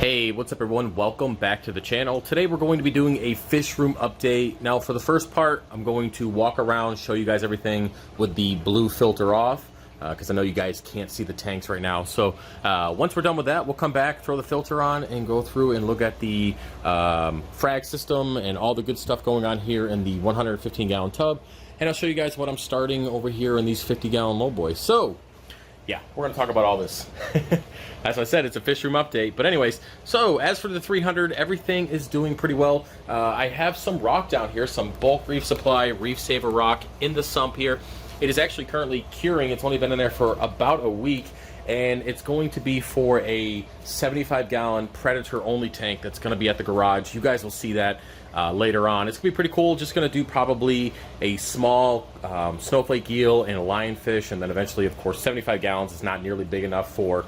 Hey, what's up everyone? Welcome back to the channel. Today we're going to be doing a fish room update. Now for the first part, I'm going to walk around, show you guys everything with the blue filter off, because I know you guys can't see the tanks right now. So once we're done with that, we'll come back, throw the filter on, and go through and look at the frag system and all the good stuff going on here in the 115 gallon tub. And I'll show you guys what I'm starting over here in these 50 gallon low boys. So yeah, we're going to talk about all this. As I said, it's a fish room update. But anyways, so as for the 300, everything is doing pretty well. I have some rock down here, some bulk reef supply, reef saver rock in the sump here. It is actually currently curing. It's only been in there for about a week. And it's going to be for a 75 gallon predator only tank that's going to be at the garage. You guys will see that later on. It's gonna be pretty cool. Just gonna do probably a small snowflake eel and a lionfish, and then eventually, of course, 75 gallons is not nearly big enough for,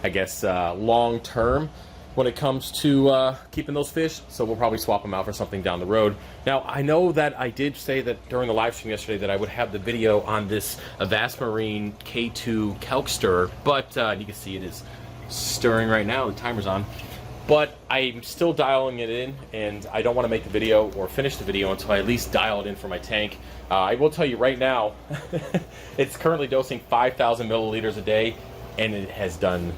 I guess, long term when it comes to keeping those fish. So we'll probably swap them out for something down the road. Now, I know that I did say that during the live stream yesterday that I would have the video on this Avasmarine K2 kelk stir, but you can see it is stirring right now. The timer's on. But I'm still dialing it in, and I don't want to make the video or finish the video until I at least dial it in for my tank. I will tell you right now, it's currently dosing 5,000 milliliters a day, and it has done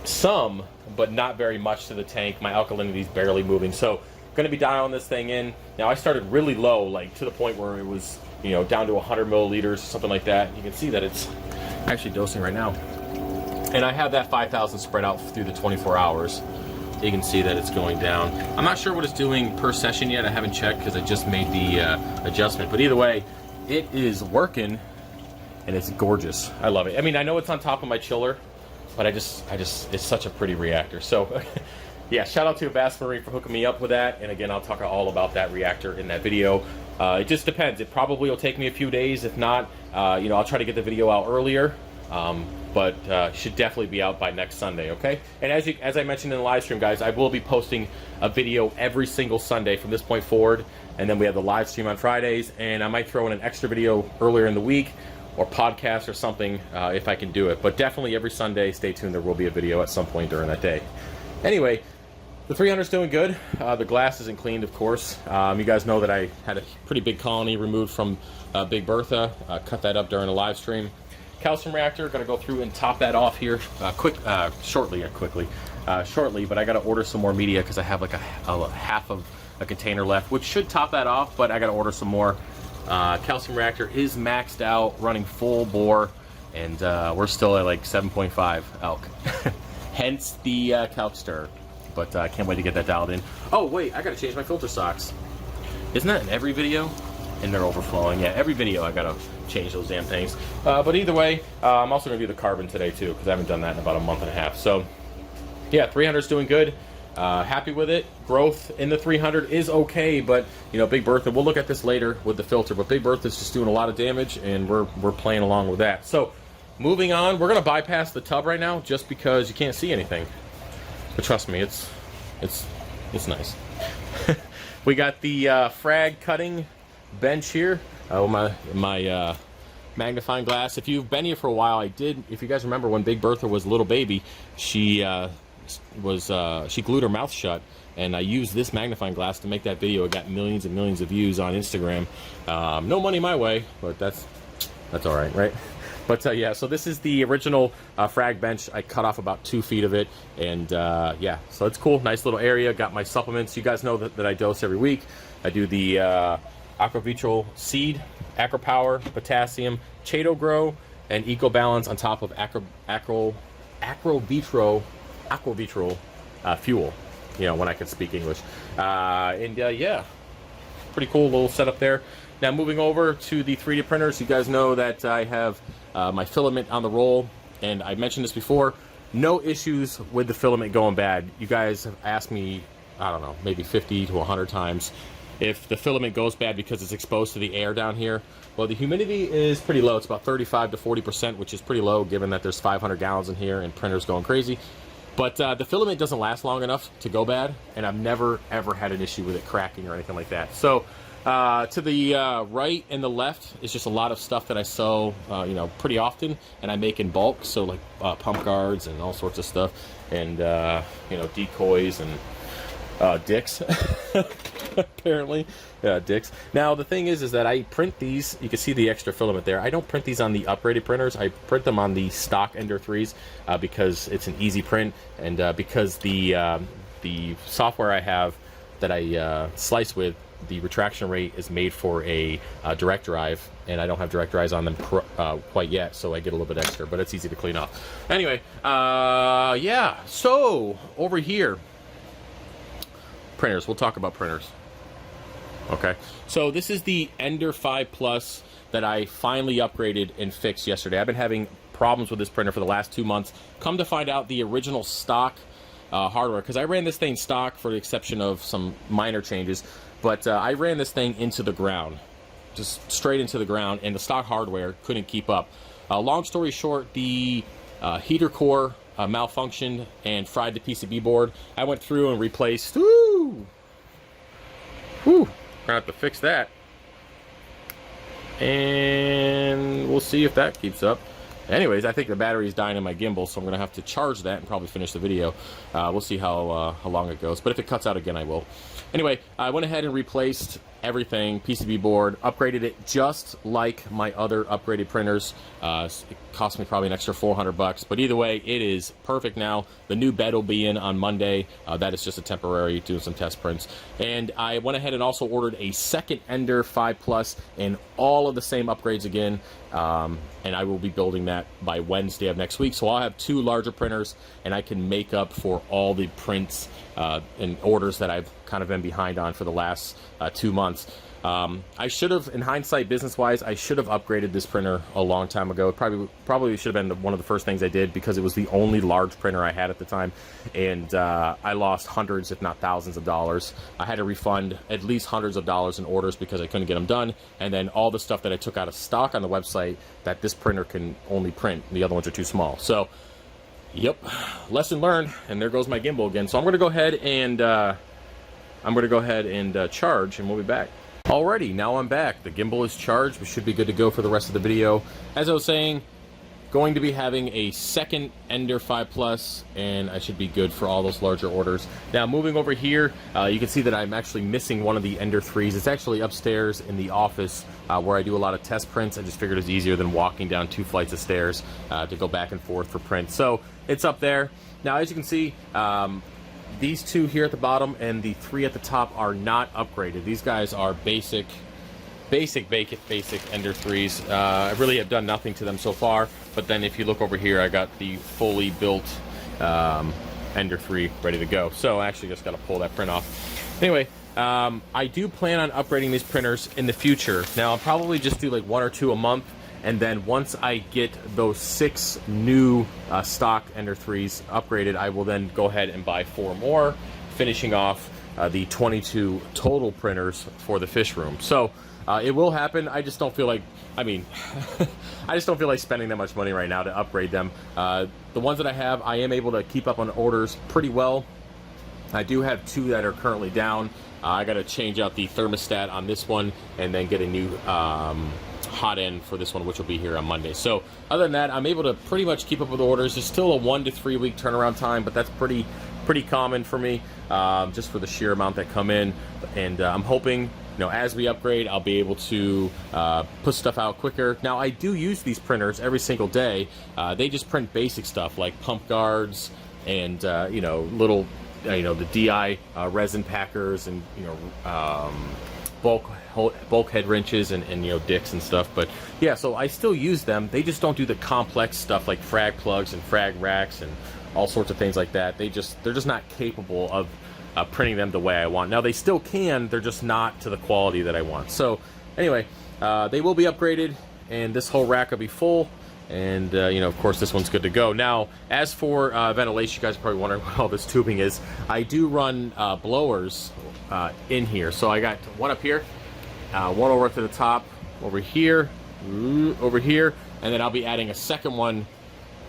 some, but not very much to the tank. My alkalinity is barely moving, so I'm going to be dialing this thing in. Now, I started really low, like to the point where it was, you know, down to 100 milliliters, something like that. You can see that it's actually dosing right now. And I have that 5,000 spread out through the 24 hours. You can see that it's going down. I'm not sure what it's doing per session yet. I haven't checked because I just made the adjustment. But either way, it is working, and it's gorgeous. I love it. I mean, I know it's on top of my chiller, but I just, it's such a pretty reactor. So, yeah, shout out to Avasmarine for hooking me up with that. And again, I'll talk all about that reactor in that video. It just depends. It probably will take me a few days. If not, you know, I'll try to get the video out earlier. But should definitely be out by next Sunday, okay? And as I mentioned in the live stream, guys, I will be posting a video every single Sunday from this point forward, and then we have the live stream on Fridays, and I might throw in an extra video earlier in the week, or podcast or something, if I can do it. But definitely every Sunday, stay tuned, there will be a video at some point during that day. Anyway, the 300's doing good. The glass isn't cleaned, of course. You guys know that I had a pretty big colony removed from Big Bertha. Cut that up during the live stream. Calcium reactor, gonna go through and top that off here shortly, but I gotta order some more media because I have like a half of a container left, which should top that off, but I gotta order some more. Calcium reactor is maxed out, running full bore, and we're still at like 7.5 elk. Hence the kelk stir, but I can't wait to get that dialed in. Oh wait, I gotta change my filter socks. Isn't that in every video? And they're overflowing. Yeah, every video I gotta change those damn things. But either way, I'm also gonna do the carbon today too, because I haven't done that in about a month and a half. So yeah, 300's doing good. Happy with it. Growth in the 300 is okay, but you know, Big Bertha, we'll look at this later with the filter, but Big Bertha's just doing a lot of damage, and we're playing along with that. So moving on, we're gonna bypass the tub right now just because you can't see anything. But trust me, it's nice. We got the frag cutting bench here. My magnifying glass. If you've been here for a while, if you guys remember when Big Bertha was a little baby, she glued her mouth shut, and I used this magnifying glass to make that video. It got millions and millions of views on Instagram. No money my way, but that's all right? But yeah, so this is the original frag bench. I cut off about 2 feet of it, and yeah, so it's cool. Nice little area. Got my supplements. You guys know that I dose every week. I do the Aquavitral seed, Acropower, potassium, Chato Grow, and Eco Balance on top of Aquavitral fuel. You know, when I can speak English. Yeah, pretty cool little setup there. Now moving over to the 3D printers, you guys know that I have my filament on the roll, and I mentioned this before. No issues with the filament going bad. You guys have asked me, I don't know, maybe 50 to 100 times if the filament goes bad because it's exposed to the air down here. Well, the humidity is pretty low. It's about 35 to 40%, which is pretty low given that there's 500 gallons in here and printers going crazy. But the filament doesn't last long enough to go bad, and I've never ever had an issue with it cracking or anything like that. So to the right and the left is just a lot of stuff that I sew, you know, pretty often, and I make in bulk. So like pump guards and all sorts of stuff. and you know, decoys and dicks. Apparently, dicks. Now the thing is that I print these. You can see the extra filament there. I don't print these on the upgraded printers. I print them on the stock Ender 3s because it's an easy print, and because the software I have that I slice with, the retraction rate is made for a direct drive, and I don't have direct drives on them quite yet, so I get a little bit extra, but it's easy to clean off. Anyway, yeah, so over here, printers. We'll talk about printers. Okay, so this is the Ender 5 Plus that I finally upgraded and fixed yesterday. I've been having problems with this printer for the last 2 months. Come to find out, the original stock hardware, because I ran this thing stock for the exception of some minor changes, but I ran this thing into the ground, just straight into the ground, and the stock hardware couldn't keep up. Long story short, the heater core malfunctioned and fried the PCB board. I went through and replaced. Woo! Gonna have to fix that, and we'll see if that keeps up. Anyways, I think the battery is dying in my gimbal, so I'm gonna have to charge that and probably finish the video. We'll see how long it goes, but if it cuts out again, I will. Anyway, I went ahead and replaced everything, PCB board, upgraded it just like my other upgraded printers. It cost me probably an extra $400, but either way, it is perfect now. The new bed will be in on Monday. That is just a temporary, doing some test prints. And I went ahead and also ordered a second Ender 5 Plus and all of the same upgrades again. And I will be building that by Wednesday of next week. So I'll have 2 larger printers, and I can make up for all the prints and orders that I've kind of been behind on for the last 2 months. I should have, in hindsight, business-wise, I should have upgraded this printer a long time ago. It probably should have been one of the first things I did, because it was the only large printer I had at the time, and I lost hundreds, if not thousands of dollars. I had to refund at least hundreds of dollars in orders because I couldn't get them done, and then all the stuff that I took out of stock on the website that this printer can only print. The other ones are too small. So, yep, lesson learned, and there goes my gimbal again. So I'm going to go ahead and charge, and we'll be back. Alrighty, now I'm back. The gimbal is charged. We should be good to go for the rest of the video. As I was saying, going to be having a second Ender 5 Plus, and I should be good for all those larger orders. Now, moving over here, you can see that I'm actually missing one of the Ender 3s. It's actually upstairs in the office where I do a lot of test prints. I just figured it was easier than walking down 2 flights of stairs to go back and forth for print. So it's up there. Now, as you can see, these 2 here at the bottom and the 3 at the top are not upgraded. These guys are basic Ender 3s. I really have done nothing to them so far, but then if you look over here, I got the fully built Ender 3 ready to go. So I actually just got to pull that print off. Anyway, I do plan on upgrading these printers in the future. Now, I'll probably just do like 1 or 2 a month, and then once I get those 6 new stock Ender 3s upgraded, I will then go ahead and buy 4 more, finishing off the 22 total printers for the fish room. So it will happen. I just don't feel like, I just don't feel like spending that much money right now to upgrade them. The ones that I have, I am able to keep up on orders pretty well. I do have 2 that are currently down. I got to change out the thermostat on this one and then get a new hot end for this one, which will be here on Monday. So other than that, I'm able to pretty much keep up with orders. There's still a 1 to 3 week turnaround time, but that's pretty common for me, just for the sheer amount that come in. And I'm hoping, you know, as we upgrade, I'll be able to put stuff out quicker. Now, I do use these printers every single day. They just print basic stuff like pump guards and you know, little the DI resin packers, and you know, bulk head wrenches and you know, dicks and stuff. But yeah, so I still use them. They just don't do the complex stuff like frag plugs and frag racks and all sorts of things like that. They're just not capable of printing them the way I want. Now, they still can, they're just not to the quality that I want. So anyway, they will be upgraded, and this whole rack will be full. And you know, of course, this one's good to go. Now, as for ventilation, you guys are probably wondering what all this tubing is. I do run blowers in here. So I got one up here, one over to the top, over here, and then I'll be adding a second one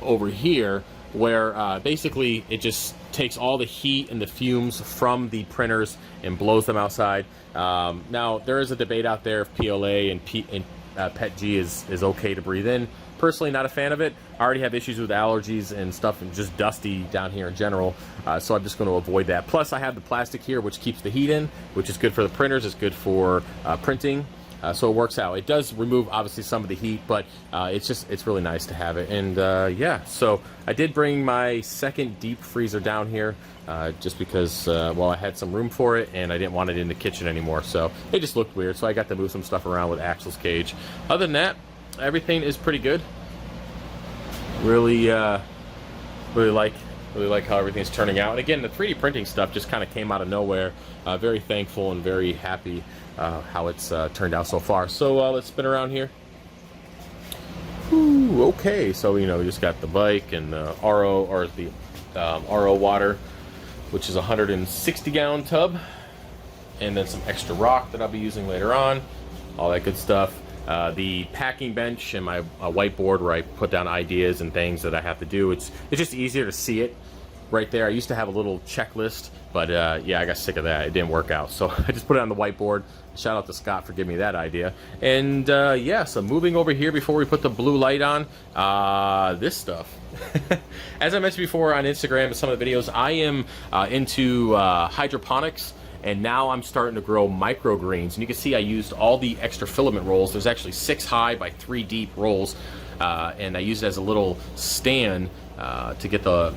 over here, where basically it just takes all the heat and the fumes from the printers and blows them outside. Now, there is a debate out there if PLA and PETG is okay to breathe in. Personally, not a fan of it. I already have issues with allergies and stuff, and just dusty down here in general, so I'm just going to avoid that. Plus I have the plastic here which keeps the heat in, which is good for the printers, it's good for printing, so it works out. It does remove obviously some of the heat, but it's really nice to have it. And yeah, so I did bring my second deep freezer down here, just because well, I had some room for it and I didn't want it in the kitchen anymore, so it just looked weird, so I got to move some stuff around with Axel's cage. Other than that, everything is pretty good. Really like how everything's turning out. And again, the 3D printing stuff just kind of came out of nowhere. Very thankful and very happy how it's turned out so far. So let's spin around here. Ooh, okay, so you know, we just got the bike and the RO, or the RO water, which is a 160-gallon tub, and then some extra rock that I'll be using later on, all that good stuff. The packing bench and my whiteboard where I put down ideas and things that I have to do. It's just easier to see it right there. I used to have a little checklist, but yeah, I got sick of that. It didn't work out, so I just put it on the whiteboard. Shout out to Scott for giving me that idea. And yeah, so moving over here before we put the blue light on, this stuff. As I mentioned before on Instagram and some of the videos, I am into hydroponics. And now I'm starting to grow microgreens. And you can see I used all the extra filament rolls. There's actually 6 high by 3 deep rolls. And I used it as a little stand to get the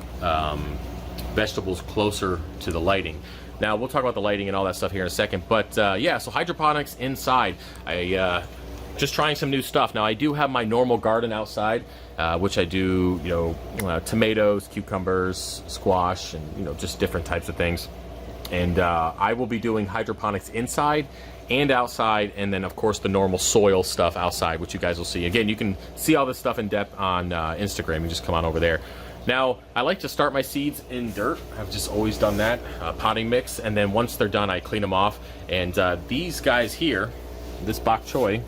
vegetables closer to the lighting. Now, we'll talk about the lighting and all that stuff here in a second. But yeah, so hydroponics inside. I just trying some new stuff. Now, I do have my normal garden outside, which I do, you know, tomatoes, cucumbers, squash, and, you know, just different types of things. And I will be doing hydroponics inside and outside, and then of course the normal soil stuff outside, which you guys will see. Again, you can see all this stuff in depth on Instagram. You just come on over there. Now, I like to start my seeds in dirt. I've just always done that, potting mix, and then once they're done, I clean them off. And these guys here, this bok choy,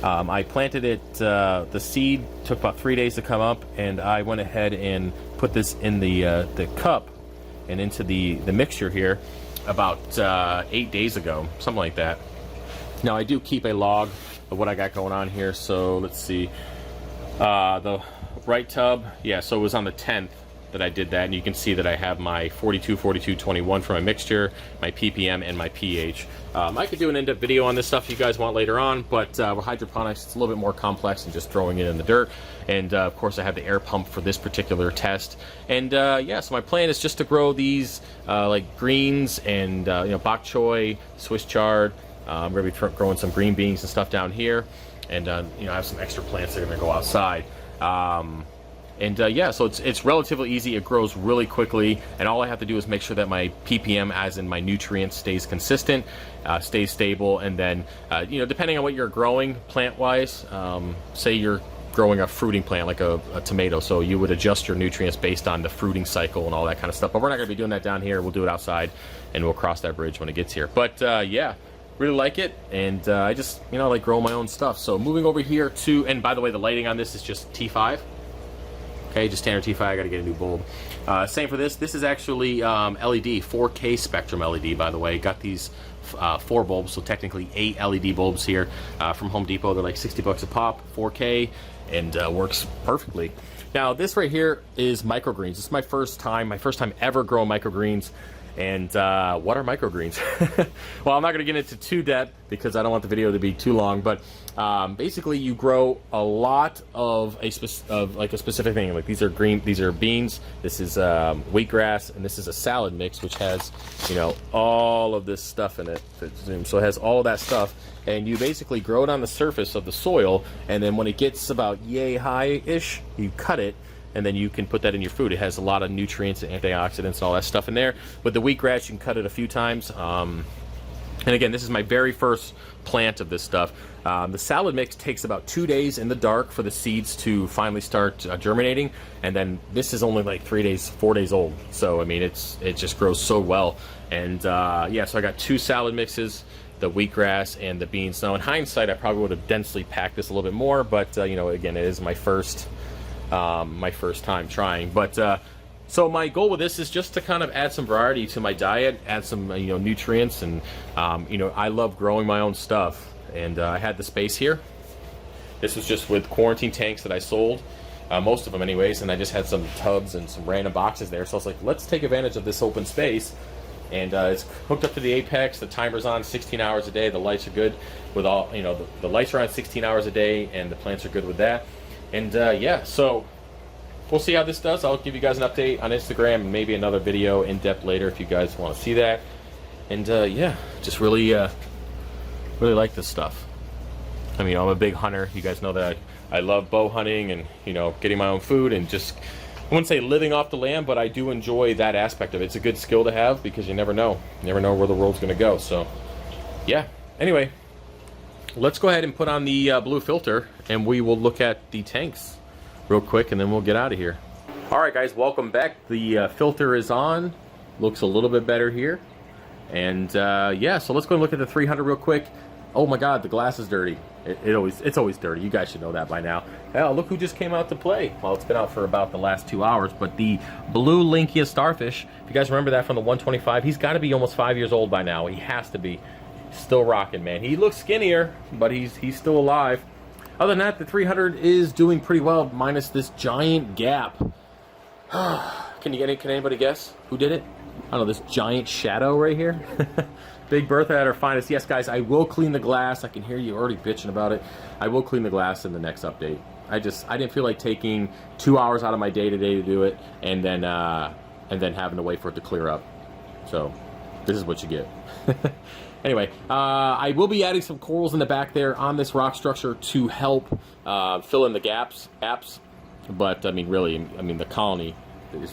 I planted it, the seed took about 3 days to come up, and I went ahead and put this in the cup and into the mixture here about 8 days ago, something like that. Now, I do keep a log of what I got going on here, so let's see. The right tub, yeah, so it was on the 10th that I did that, and you can see that I have my 42, 42, 21 for my mixture, my ppm, and my pH. I could do an in-depth video on this stuff if you guys want later on, but with hydroponics, it's a little bit more complex than just throwing it in the dirt. And of course, I have the air pump for this particular test. And yeah, so my plan is just to grow these like greens and you know, bok choy, Swiss chard. I'm going to be growing some green beans and stuff down here, and you know, I have some extra plants that are going to go outside. And yeah, so it's relatively easy. It grows really quickly, and all I have to do is make sure that my ppm, as in my nutrients, stays consistent, stays stable. And then you know, depending on what you're growing plant-wise, say you're growing a fruiting plant like a tomato, so you would adjust your nutrients based on the fruiting cycle and all that kind of stuff. But we're not going to be doing that down here. We'll do it outside, and we'll cross that bridge when it gets here. But yeah, really like it, and I just, you know, like growing my own stuff. So moving over here to, and by the way, the lighting on this is just T5. Okay, just standard T5. I got to get a new bulb. Same for this. This is actually LED, 4K spectrum LED, by the way. Got these 4 bulbs, so technically 8 LED bulbs here from Home Depot. They're like 60 bucks a pop, 4K, and works perfectly. Now, this right here is microgreens. This is my first time ever growing microgreens. And what are microgreens? Well, I'm not going to get into too depth because I don't want the video to be too long. But basically, you grow a lot of a specific thing. Like these are beans. This is wheatgrass, and this is a salad mix, which has, you know, all of this stuff in it. So it has all of that stuff, and you basically grow it on the surface of the soil. And then when it gets about yay high-ish, you cut it. And then you can put that in your food. It has a lot of nutrients and antioxidants and all that stuff in there. With the wheatgrass, you can cut it a few times. And again, this is my very first plant of this stuff. The salad mix takes about 2 days in the dark for the seeds to finally start germinating. And then this is only like 3 days, 4 days old. So, I mean, it just grows so well. And yeah, so I got 2 salad mixes, the wheatgrass and the beans. Now, in hindsight, I probably would have densely packed this a little bit more. But, you know, again, it is my first time trying. But so my goal with this is just to kind of add some variety to my diet, add some you know, nutrients, and you know, I love growing my own stuff, and I had the space here. This was just with quarantine tanks that I sold, most of them anyways, and I just had some tubs and some random boxes there. So I was like, let's take advantage of this open space. And it's hooked up to the Apex. The timer's on 16 hours a day. The lights are good with all, you know, the lights are on 16 hours a day, and the plants are good with that. And yeah, so we'll see how this does. I'll give you guys an update on Instagram and maybe another video in depth later if you guys want to see that. And yeah, just really like this stuff. I mean, I'm a big hunter. You guys know that I love bow hunting and, you know, getting my own food and just, I wouldn't say living off the land, but I do enjoy that aspect of it. It's a good skill to have because you never know. You never know where the world's going to go. So, yeah. Anyway, let's go ahead and put on the blue filter, and we will look at the tanks real quick, and then we'll get out of here. All right, guys, welcome back. The filter is on. Looks a little bit better here. And, yeah, so let's go and look at the 300 real quick. Oh, my God, the glass is dirty. It's always dirty. You guys should know that by now. Hell, look who just came out to play. Well, it's been out for about the last 2 hours, but the blue Linkia starfish, if you guys remember that from the 125, he's got to be almost 5 years old by now. He has to be. Still rocking, man. He looks skinnier, but he's still alive. Other than that, the 300 is doing pretty well, minus this giant gap. Can anybody guess who did it? I don't know, this giant shadow right here. Big Bertha at her finest. Yes, guys, I will clean the glass. I can hear you already bitching about it. I will clean the glass in the next update. I didn't feel like taking 2 hours out of my day to do it, and then having to wait for it to clear up. So this is what you get. Anyway, I will be adding some corals in the back there on this rock structure to help fill in the gaps. But I mean, really, I mean, the colony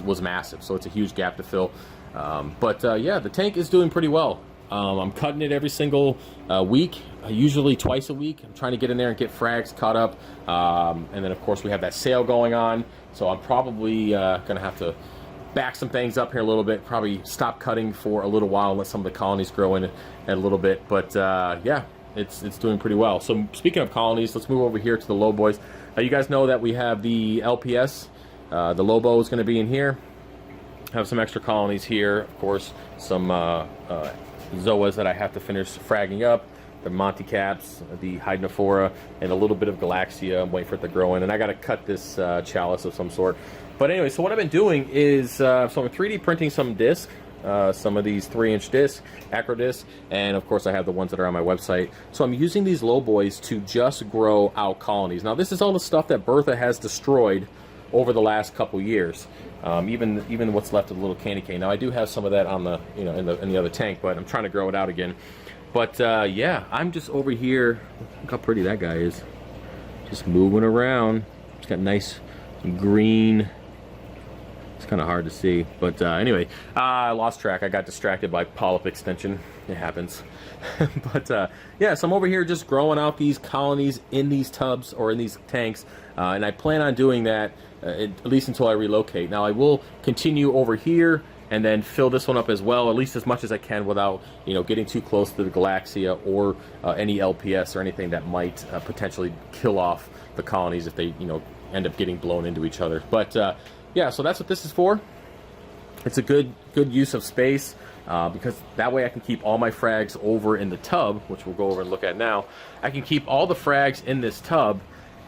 was massive, so it's a huge gap to fill. But yeah, the tank is doing pretty well. I'm cutting it every single week, usually twice a week. I'm trying to get in there and get frags caught up. And then, of course, we have that sale going on. So I'm probably going to have to back some things up here a little bit. Probably stop cutting for a little while and let some of the colonies grow in a little bit. But, yeah, it's doing pretty well. So speaking of colonies, let's move over here to the low boys. You guys know that we have the LPS. The Lobo is going to be in here. Have some extra colonies here. Of course, some Zoas that I have to finish fragging up, the Monty Caps, the Hydrophora, and a little bit of Galaxia. I'm waiting for it to grow in, and I got to cut this chalice of some sort. But anyway, so what I've been doing is, so I'm 3D printing some discs, some of these 3-inch discs, acro discs, and of course I have the ones that are on my website. So I'm using these low boys to just grow out colonies. Now this is all the stuff that Bertha has destroyed over the last couple years. Even what's left of the little candy cane. Now I do have some of that on the, you know, in the other tank, but I'm trying to grow it out again. But yeah, I'm just over here. Look how pretty that guy is. Just moving around. It's got nice green. It's kind of hard to see, but anyway, I lost track. I got distracted by polyp extension. It happens. But yeah, so I'm over here just growing out these colonies in these tubs or in these tanks, and I plan on doing that at least until I relocate. Now I will continue over here and then fill this one up as well, at least as much as I can without, you know, getting too close to the Galaxia or any LPS or anything that might potentially kill off the colonies if they, you know, end up getting blown into each other. But yeah, so that's what this is for. It's a good use of space because that way I can keep all my frags over in the tub, which we'll go over and look at now. I can keep all the frags in this tub,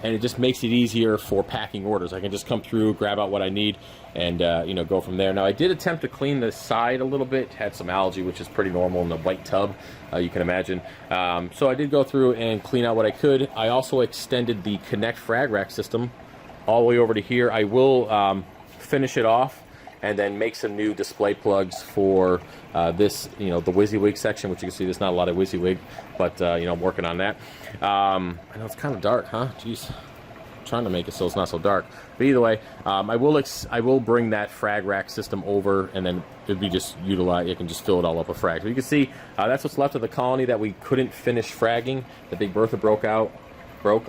and it just makes it easier for packing orders. I can just come through, grab out what I need, and you know, go from there. Now I did attempt to clean this side a little bit. Had some algae, which is pretty normal in the white tub, you can imagine. So I did go through and clean out what I could. I also extended the Connect frag rack system all the way over to here. I will finish it off and then make some new display plugs for this, you know, the WYSIWYG section, which you can see there's not a lot of WYSIWYG, but you know, I'm working on that. I know it's kind of dark, huh? Jeez, I'm trying to make it so it's not so dark. But either way, I will bring that frag rack system over, and then it'll be just utilized. You can just fill it all up with frags. But you can see that's what's left of the colony that we couldn't finish fragging. The Big Bertha broke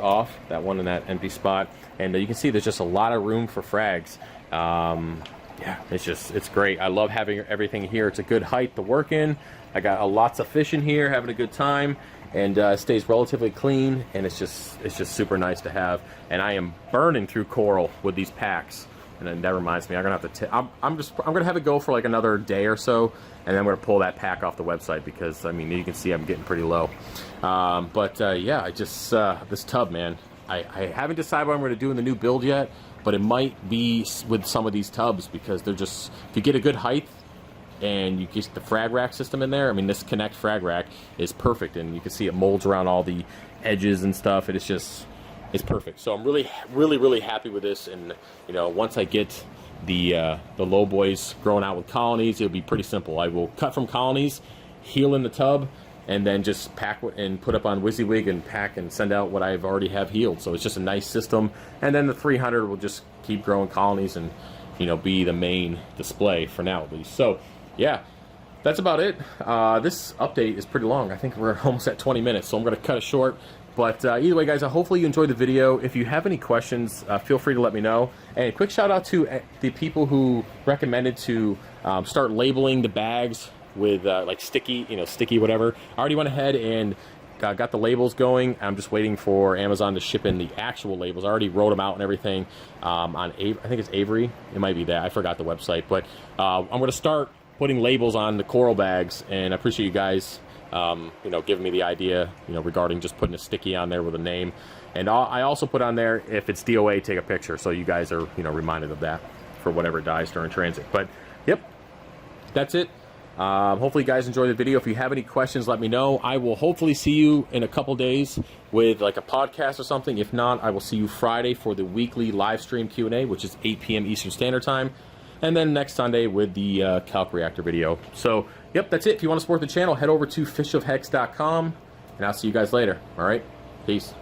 off, that one in that empty spot, and you can see there's just a lot of room for frags. Yeah, it's great. I love having everything here. It's a good height to work in. I got lots of fish in here, having a good time, and it stays relatively clean, and it's just super nice to have. And I am burning through coral with these packs. And then that reminds me, I'm gonna have to. I'm gonna have it go for like another day or so, and then I'm gonna pull that pack off the website because I mean you can see I'm getting pretty low. But yeah, I just this tub, man. I haven't decided what I'm going to do in the new build yet. but it might be with some of these tubs because they're just, if you get a good height and you get the frag rack system in there, I mean, this Connect frag rack is perfect, and you can see it molds around all the edges and stuff, and it's just, it's perfect. So I'm really happy with this, and you know, once I get the low boys growing out with colonies, it'll be pretty simple. I will cut from colonies, heal in the tub, and then just pack and put up on WYSIWYG and pack and send out what I've already have healed. So it's just a nice system, and then the 300 will just keep growing colonies and, you know, be the main display for now at least. So yeah, that's about it. This update is pretty long. I think we're almost at 20 minutes, so I'm going to cut it short. But either way, guys, hopefully you enjoyed the video. If you have any questions, feel free to let me know. And a quick shout out to the people who recommended to start labeling the bags with like sticky, you know, sticky whatever. I already went ahead and got the labels going. I'm just waiting for Amazon to ship in the actual labels. I already wrote them out and everything on I think it's Avery. It might be that. I forgot the website. But I'm going to start putting labels on the coral bags, and I appreciate you guys you know, giving me the idea, you know, regarding just putting a sticky on there with a name. And I also put on there, if it's DOA, take a picture, so you guys are, you know, reminded of that for whatever dies during transit. But yep, that's it. Hopefully you guys enjoyed the video. If you have any questions, let me know. I will hopefully see you in a couple days with like a podcast or something. If not, I will see you Friday for the weekly live stream Q&A, which is 8 p.m. Eastern Standard Time. And then next Sunday with the kalk reactor video. So, yep, that's it. If you want to support the channel, head over to FishOfHex.com, and I'll see you guys later. All right? Peace.